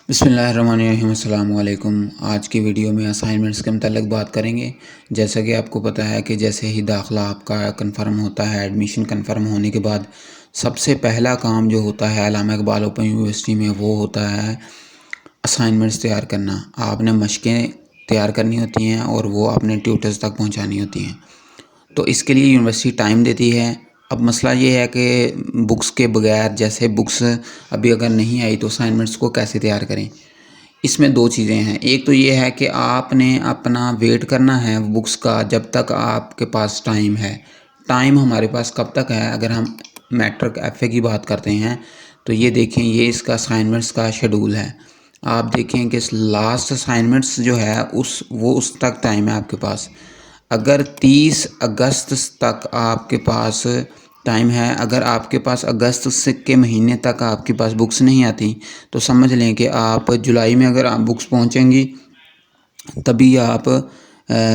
बिस्मिल्लाहिर्रहमानिर्रहीम। अस्सलाम वालेकुम। आज की वीडियो में असाइनमेंट्स के मतलब बात करेंगे। जैसा कि आपको पता है कि जैसे ही दाखिला आपका कंफर्म होता है, एडमिशन कंफर्म होने के बाद सबसे पहला काम जो होता है अल्लामा इकबाल ओपन यूनिवर्सिटी में, वो होता है असाइनमेंट्स तैयार करना। आपने मशकें तैयार करनी होती हैं और वो अपने ट्यूटर्स तक पहुंचानी होती हैं। तो इसके लिए यूनिवर्सिटी टाइम देती है। अब मसला ये है कि बुक्स के बगैर, जैसे बुक्स अभी अगर नहीं आई तो असाइनमेंट्स को कैसे तैयार करें। इसमें दो चीज़ें हैं। एक तो ये है कि आपने अपना वेट करना है बुक्स का जब तक आपके पास टाइम है। टाइम हमारे पास कब तक है? अगर हम मैट्रिक एफए की बात करते हैं तो ये देखें, ये इसका असाइनमेंट्स का शेड्यूल है। आप देखें कि लास्ट असाइनमेंट्स जो है उस तक टाइम है आपके पास। अगर 30 अगस्त तक आपके पास टाइम है, अगर आपके पास अगस्त से के महीने तक आपके पास बुक्स नहीं आती तो समझ लें कि आप जुलाई में अगर आप बुक्स पहुंचेंगी तभी आप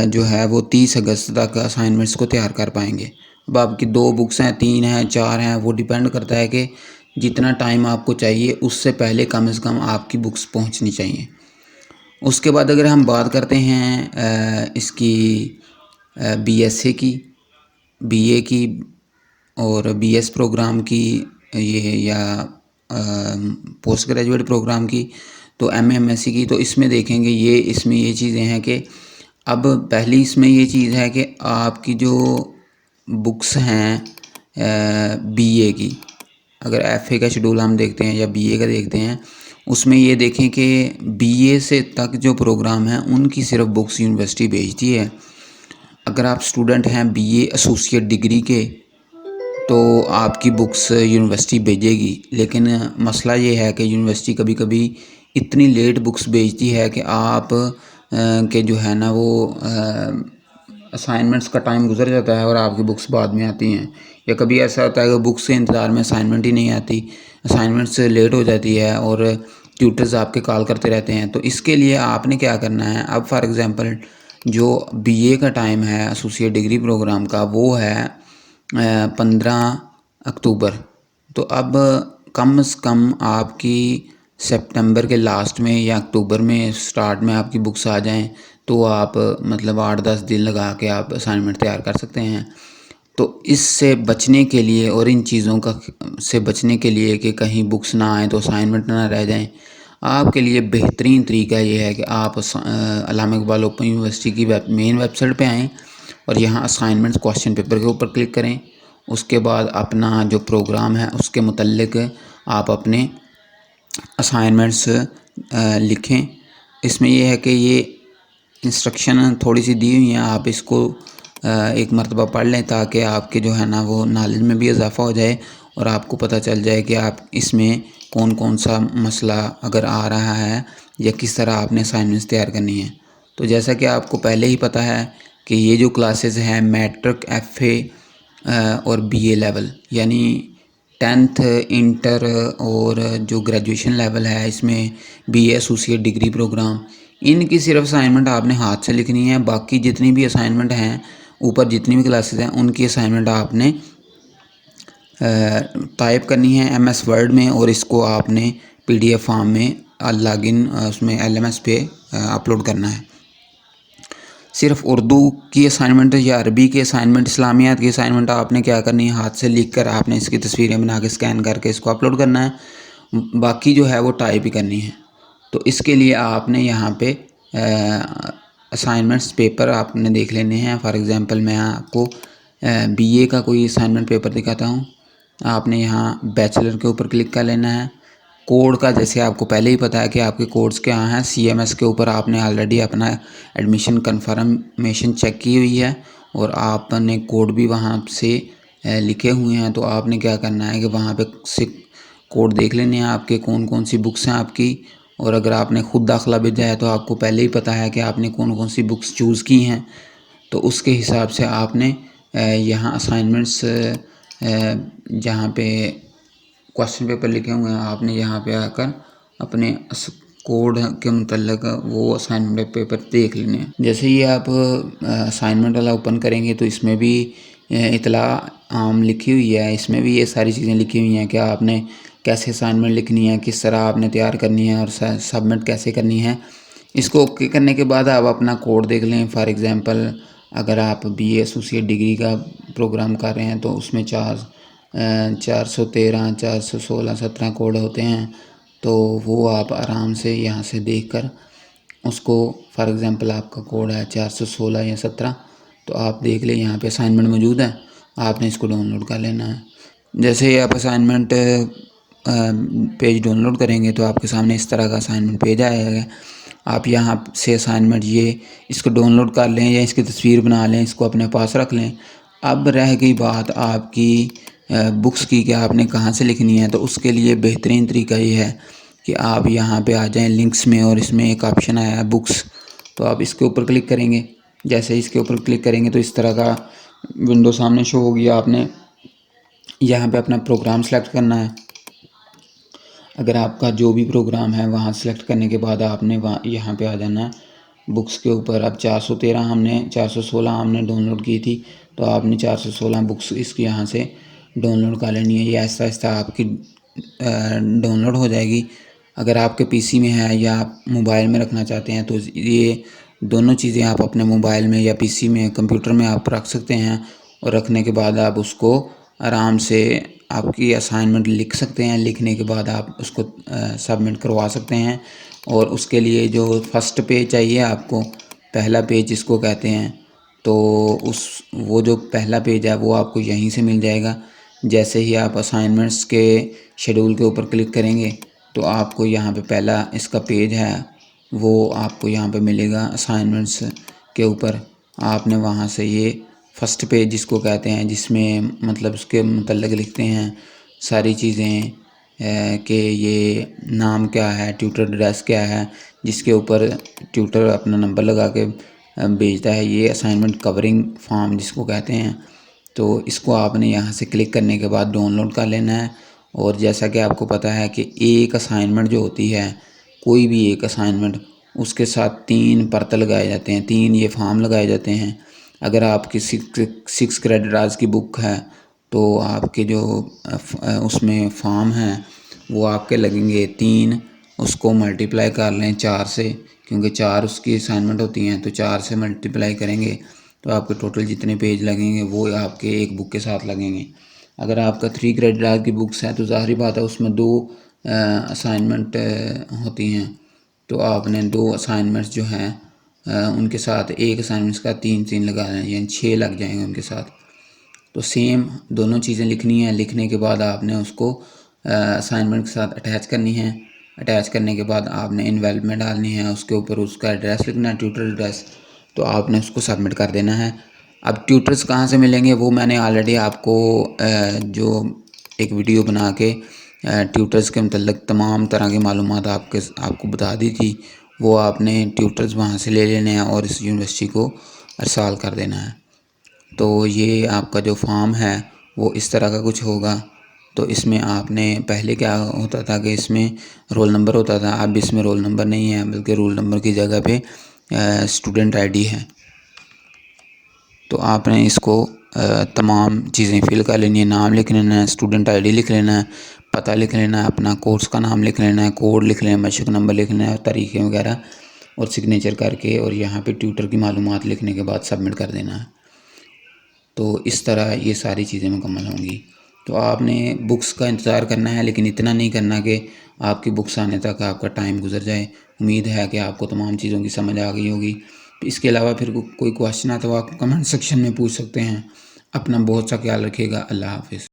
जो है वो 30 अगस्त तक असाइनमेंट्स को तैयार कर पाएंगे। अब आपकी 2 बुक्स हैं, 3 हैं, 4 हैं, वो डिपेंड करता है कि जितना टाइम आपको चाहिए उससे पहले कम से कम आपकी बुक्स पहुंचनी चाहिए। उसके बाद अगर हम बात करते हैं इसकी बीएसए की, बीए की और बीएस प्रोग्राम की, ये या पोस्ट ग्रेजुएट प्रोग्राम की, तो एमए एमएससी की, तो इसमें देखेंगे इसमें ये चीज़ें हैं कि अब पहली इसमें ये चीज़ है कि आपकी जो बुक्स हैं बीए की, अगर एफए का शेड्यूल हम देखते हैं या बीए का देखते हैं, उसमें ये देखें कि बीए से तक जो प्रोग्राम है उनकी सिर्फ बुक्स यूनिवर्सिटी भेजती है। अगर आप स्टूडेंट हैं बीए एसोसिएट डिग्री के तो आपकी बुक्स यूनिवर्सिटी भेजेगी, लेकिन मसला ये है कि यूनिवर्सिटी कभी कभी इतनी लेट बुक्स भेजती है कि आप के जो है ना वो असाइनमेंट्स का टाइम गुजर जाता है और आपकी बुक्स बाद में आती हैं। या कभी ऐसा होता है कि बुक्स के इंतज़ार में असाइनमेंट ही नहीं आती, असाइनमेंट्स लेट हो जाती है और ट्यूटर्स आपके कॉल करते रहते हैं। तो इसके लिए आपने क्या करना है, अब फॉर एग्ज़ाम्पल जो बीए का टाइम है एसोसिएट डिग्री प्रोग्राम का, वो है 15 अक्टूबर। तो अब कम से कम आपकी सितंबर के लास्ट में या अक्टूबर में स्टार्ट में आपकी बुक्स आ जाएं तो आप मतलब 8-10 दिन लगा के आप असाइनमेंट तैयार कर सकते हैं। तो इससे बचने के लिए और इन चीज़ों का से बचने के लिए कि कहीं बुक्स ना आए तो असाइनमेंट ना रह जाएं, आपके लिए बेहतरीन तरीका ये है कि आप अल्लामा इकबाल ओपन यूनिवर्सिटी की मेन वेबसाइट पे आएँ और यहाँ असाइनमेंट्स क्वेश्चन पेपर के ऊपर क्लिक करें। उसके बाद अपना जो प्रोग्राम है उसके मुतल्लिक आप अपने असाइनमेंट्स लिखें। इसमें यह है कि ये इंस्ट्रक्शन थोड़ी सी दी हुई हैं, आप इसको एक मरतबा पढ़ लें ताकि आपके जो है ना वो नॉलेज में भी इजाफ़ा हो जाए और आपको पता चल जाए कि आप इसमें कौन कौन सा मसला अगर आ रहा है या किस तरह आपने असाइनमेंट्स तैयार करनी है। तो जैसा कि आपको पहले ही पता है कि ये जो क्लासेस हैं मैट्रिक एफए और बीए लेवल, यानी 10th इंटर और जो ग्रेजुएशन लेवल है इसमें बीए एसोसिएट डिग्री प्रोग्राम, इनकी सिर्फ असाइनमेंट आपने हाथ से लिखनी है। बाकी जितनी भी असाइनमेंट हैं ऊपर जितनी भी क्लासेस हैं उनकी असाइनमेंट आपने टाइप करनी है एमएस वर्ड में और इसको आपने पीडीएफ फॉर्म में लॉगिन उसमें एलएमएस पे अपलोड करना है। सिर्फ उर्दू की असाइनमेंट या अरबी की असाइनमेंट, इस्लामियात की असाइनमेंट आपने क्या करनी है, हाथ से लिख कर आपने इसकी तस्वीरें बना के स्कैन करके इसको अपलोड करना है। बाकी जो है वो टाइप ही करनी है। तो इसके लिए आपने यहाँ पे असाइनमेंट्स पेपर आपने देख लेने हैं। फॉर एग्ज़ाम्पल मैं आपको बीए का कोई असाइनमेंट पेपर दिखाता हूँ। आपने यहाँ बैचलर के ऊपर क्लिक कर लेना है। कोड का जैसे आपको पहले ही पता है कि आपके कोड्स क्या हैं, सीएमएस के ऊपर आपने ऑलरेडी अपना एडमिशन कंफर्मेशन चेक की हुई है और आपने कोड भी वहाँ से लिखे हुए हैं। तो आपने क्या करना है कि वहाँ पे से कोड देख लेने हैं आपके कौन कौन सी बुक्स हैं आपकी, और अगर आपने ख़ुद दाखिला भेजा है तो आपको पहले ही पता है कि आपने कौन कौन सी बुक्स चूज़ की हैं। तो उसके हिसाब से आपने यहाँ असाइनमेंट्स जहाँ पे क्वेश्चन पेपर लिखे हुए हैं आपने यहाँ पे आकर अपने कोड के मुतल्लिक वो असाइनमेंट पेपर देख लेने हैं। जैसे ही आप असाइनमेंट वाला ओपन करेंगे तो इसमें भी इतला आम लिखी हुई है, इसमें भी ये सारी चीज़ें लिखी हुई हैं कि आपने کیسے اسائنمنٹ لکھنی ہے، کس طرح آپ نے تیار کرنی ہے اور سبمٹ کیسے کرنی ہے۔ اس کو اوکے کرنے کے بعد آپ اپنا کوڈ دیکھ لیں۔ فار ایگزامپل اگر آپ بی اے ایسوسیٹ ڈگری کا پروگرام کر رہے ہیں تو اس میں 413 416 17 کوڈ ہوتے ہیں، تو وہ آپ آرام سے یہاں سے دیکھ کر اس کو، فار ایگزامپل آپ کا کوڈ ہے 416 یا 17، تو آپ دیکھ لیں یہاں پہ اسائنمنٹ موجود ہے، آپ نے اس کو ڈاؤن لوڈ کر لینا ہے۔ جیسے ہی آپ اسائنمنٹ پیج ڈاؤن لوڈ کریں گے تو آپ کے سامنے اس طرح کا اسائنمنٹ پیج آئے گا۔ آپ یہاں سے اسائنمنٹ اس کو ڈاؤن لوڈ کر لیں یا اس کی تصویر بنا لیں، اس کو اپنے پاس رکھ لیں۔ اب رہ گئی بات آپ کی بکس کی کہ آپ نے کہاں سے لکھنی ہے، تو اس کے لیے بہترین طریقہ یہ ہے کہ آپ یہاں پہ آ جائیں لنکس میں، اور اس میں ایک آپشن آیا ہے بکس، تو آپ اس کے اوپر کلک کریں گے۔ جیسے اس کے اوپر کلک کریں گے تو اس طرح کا ونڈو سامنے شو ہوگی۔ آپ نے یہاں پہ اپنا پروگرام سلیکٹ کرنا ہے۔ اگر آپ کا جو بھی پروگرام ہے وہاں سلیکٹ کرنے کے بعد آپ نے یہاں پہ آ جانا ہے بکس کے اوپر۔ اب 416 ہم نے ڈاؤن لوڈ کی تھی، تو آپ نے 416 بکس اس کی یہاں سے ڈاؤن لوڈ کر لینی ہے۔ یہ آہستہ آہستہ آپ کی ڈاؤن لوڈ ہو جائے گی۔ اگر آپ کے پی سی میں ہے یا آپ موبائل میں رکھنا چاہتے ہیں تو یہ دونوں چیزیں آپ اپنے موبائل میں یا پی سی میں، کمپیوٹر میں آپ رکھ سکتے ہیں، اور رکھنے کے بعد آپ اس کو آرام سے آپ کی اسائنمنٹ لکھ سکتے ہیں۔ لکھنے کے بعد آپ اس کو سبمٹ کروا سکتے ہیں، اور اس کے لیے جو فرسٹ پیج چاہیے آپ کو، پہلا پیج جس کو کہتے ہیں، تو وہ جو پہلا پیج ہے وہ آپ کو یہیں سے مل جائے گا۔ جیسے ہی آپ اسائنمنٹس کے شیڈول کے اوپر کلک کریں گے تو آپ کو یہاں پہ پہلا اس کا پیج ہے وہ آپ کو یہاں پہ ملے گا اسائنمنٹس کے اوپر۔ آپ نے وہاں سے یہ فرسٹ پیج جس کو کہتے ہیں، جس میں مطلب اس کے متعلق لکھتے ہیں ساری چیزیں، کہ یہ نام کیا ہے، ٹیوٹر ایڈریس کیا ہے، جس کے اوپر ٹیوٹر اپنا نمبر لگا کے بھیجتا ہے، یہ اسائنمنٹ کورنگ فارم جس کو کہتے ہیں۔ تو اس کو آپ نے یہاں سے کلک کرنے کے بعد ڈاؤن لوڈ کر لینا ہے۔ اور جیسا کہ آپ کو پتہ ہے کہ ایک اسائنمنٹ جو ہوتی ہے، کوئی بھی ایک اسائنمنٹ، اس کے ساتھ 3 پرت لگائے جاتے ہیں، 3 یہ فارم لگائے جاتے ہیں۔ اگر آپ کی 6 کریڈٹ آورز کی بک ہے تو آپ کے جو اس میں فارم ہیں وہ آپ کے لگیں گے 3، اس کو ملٹیپلائی کر لیں 4 سے، کیونکہ 4 اس کی اسائنمنٹ ہوتی ہیں، تو 4 سے ملٹیپلائی کریں گے تو آپ کے ٹوٹل جتنے پیج لگیں گے وہ آپ کے ایک بک کے ساتھ لگیں گے۔ اگر آپ کا 3 کریڈٹ آور کی بکس ہے تو ظاہری بات ہے اس میں 2 اسائنمنٹ ہوتی ہیں، تو آپ نے 2 اسائنمنٹس جو ہیں ان کے ساتھ ایک اسائنمنٹس کا 3 لگا دیں، یعنی 6 لگ جائیں گے ان کے ساتھ۔ تو سیم دونوں چیزیں لکھنی ہیں۔ لکھنے کے بعد آپ نے اس کو اسائنمنٹ کے ساتھ اٹیچ کرنی ہے۔ اٹیچ کرنے کے بعد آپ نے انویلپ میں ڈالنی ہے، اس کے اوپر اس کا ایڈریس لکھنا ہے، ٹیوٹر ایڈریس، تو آپ نے اس کو سبمٹ کر دینا ہے۔ اب ٹیوٹرز کہاں سے ملیں گے وہ میں نے آلریڈی آپ کو جو ایک ویڈیو بنا کے ٹیوٹرز کے متعلق تمام طرح کی معلومات آپ کو بتا دی تھی، وہ آپ نے ٹیوٹرز وہاں سے لے لینے ہیں اور اس یونیورسٹی کو ارسال کر دینا ہے۔ تو یہ آپ کا جو فارم ہے وہ اس طرح کا کچھ ہوگا۔ تو اس میں آپ نے پہلے کیا ہوتا تھا کہ اس میں رول نمبر ہوتا تھا، اب اس میں رول نمبر نہیں ہے، بلکہ رول نمبر کی جگہ پہ اسٹوڈنٹ آئی ڈی ہے۔ تو آپ نے اس کو تمام چیزیں فل کر لینی ہے، نام لکھ لینا ہے، اسٹوڈنٹ آئی ڈی لکھ لینا ہے، پتہ لکھ لینا ہے، اپنا کورس کا نام لکھ لینا ہے، کوڈ لکھ لینا ہے، مشق نمبر لکھ لینا ہے، تاریخیں وغیرہ، اور سگنیچر کر کے، اور یہاں پہ ٹیوٹر کی معلومات لکھنے کے بعد سبمٹ کر دینا ہے۔ تو اس طرح یہ ساری چیزیں مکمل ہوں گی۔ تو آپ نے بکس کا انتظار کرنا ہے، لیکن اتنا نہیں کرنا کہ آپ کی بکس آنے تک آپ کا ٹائم گزر جائے۔ امید ہے کہ آپ کو تمام چیزوں کی سمجھ آ گئی ہوگی۔ اس کے علاوہ پھر کوئی کویشچن ہے تو آپ کمنٹ سیکشن میں پوچھ سکتے ہیں۔ اپنا بہت سا خیال رکھیے گا۔ اللہ حافظ۔